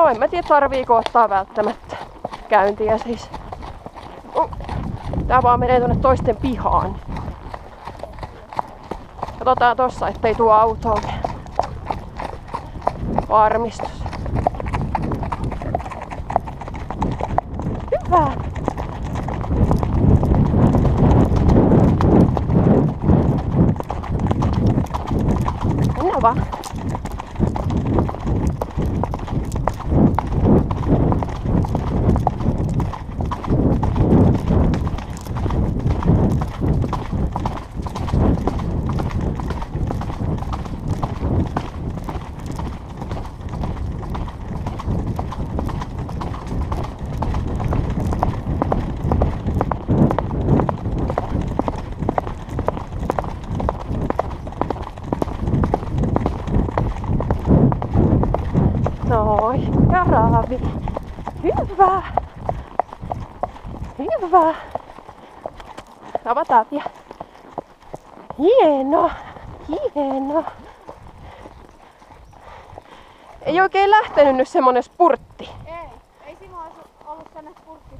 No en mä tiedä tarviiko ottaa välttämättä käyntiä siis. Tää vaan menee tuonne toisten pihaan. Katsotaan tossa, ettei tuo autoon. Varmistus. Hyvä! Mennään vaan. Noi, ja raavi. Hyvä. Hyvä. Avataan vielä. Hieno. Hieno. Ei oikein lähtenyt nyt semmonen spurtti. Ei siinä olisi ollut tänne spurtti.